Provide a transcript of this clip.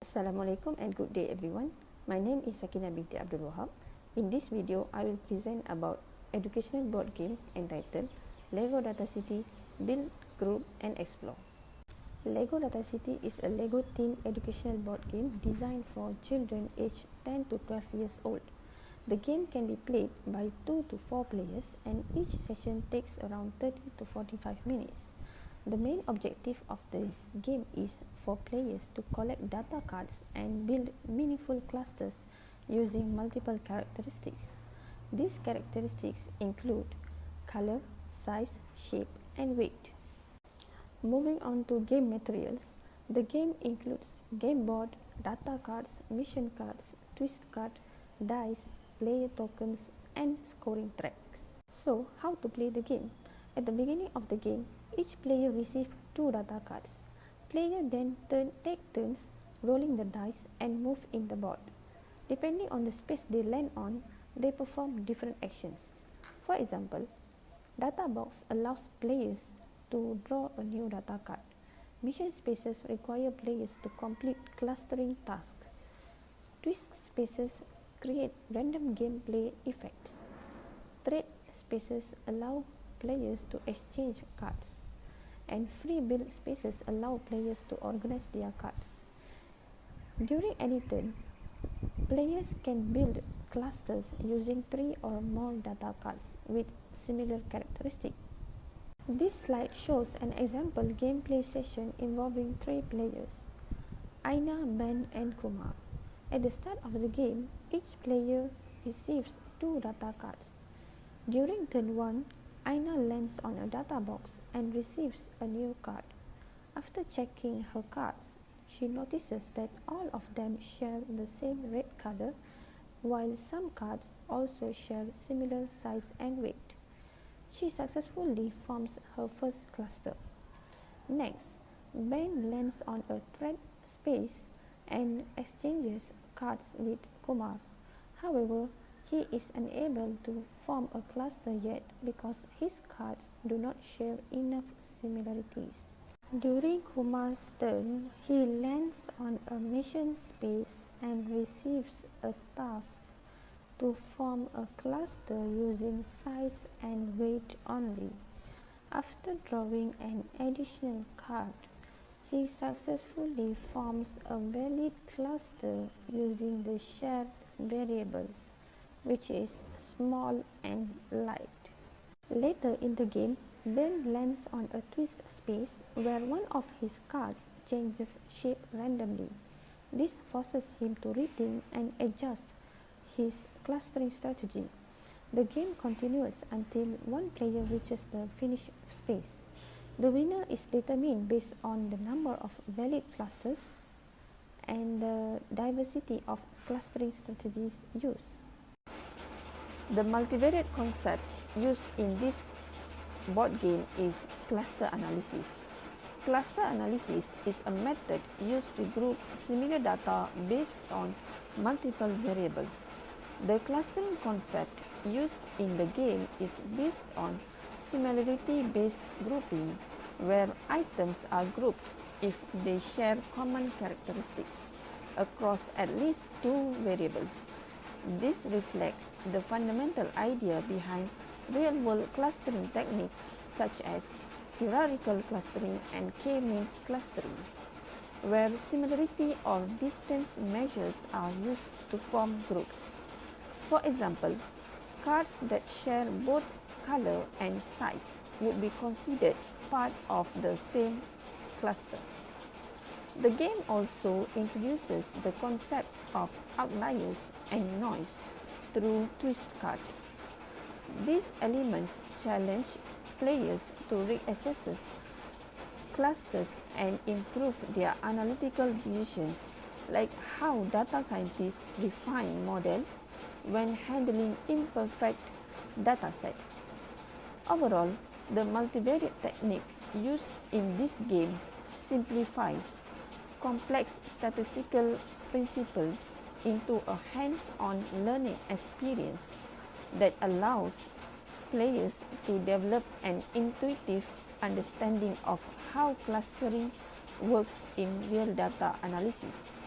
Assalamualaikum and good day everyone. My name is Sakina binti Abdul Wahab. In this video, I will present about educational board game entitled Lego Data City Build, Group and Explore. Lego Data City is a Lego themed educational board game designed for children aged 10 to 12 years old. The game can be played by 2 to 4 players and each session takes around 30 to 45 minutes. The main objective of this game is for players to collect data cards and build meaningful clusters using multiple characteristics. These characteristics include color, size, shape, and weight. Moving on to game materials, the game includes game board, data cards, mission cards, twist card, dice, player tokens, and scoring tracks. So, how to play the game? At the beginning of the game, each player receives 2 data cards. Players then take turns rolling the dice and move in the board. Depending on the space they land on, they perform different actions. For example, data box allows players to draw a new data card. Mission spaces require players to complete clustering tasks. Twist spaces create random gameplay effects. Trade spaces allow players to exchange cards, and free build spaces allow players to organize their cards. During any turn, players can build clusters using 3 or more data cards with similar characteristics. This slide shows an example gameplay session involving 3 players, Aina, Ben, and Kumar. At the start of the game, each player receives 2 data cards. During turn 1, Aina lands on a data box and receives a new card. After checking her cards, she notices that all of them share the same red color, while some cards also share similar size and weight. She successfully forms her first cluster. Next, Ben lands on a thread space and exchanges cards with Kumar. However, he is unable to form a cluster yet because his cards do not share enough similarities. During Kumar's turn, he lands on a mission space and receives a task to form a cluster using size and weight only. After drawing an additional card, he successfully forms a valid cluster using the shared variables, which is small and light. Later in the game, Ben lands on a twist space where one of his cards changes shape randomly. This forces him to rethink and adjust his clustering strategy. The game continues until one player reaches the finish space. The winner is determined based on the number of valid clusters and the diversity of clustering strategies used. The multivariate concept used in this board game is cluster analysis. Cluster analysis is a method used to group similar data based on multiple variables. The clustering concept used in the game is based on similarity-based grouping, where items are grouped if they share common characteristics across at least 2 variables. This reflects the fundamental idea behind real-world clustering techniques such as hierarchical clustering and K-means clustering, where similarity or distance measures are used to form groups. For example, cards that share both color and size would be considered part of the same cluster. The game also introduces the concept of outliers and noise through twist cards. These elements challenge players to reassess clusters and improve their analytical decisions, like how data scientists refine models when handling imperfect data sets. Overall, the multivariate technique used in this game simplifies complex statistical principles into a hands-on learning experience that allows players to develop an intuitive understanding of how clustering works in real data analysis.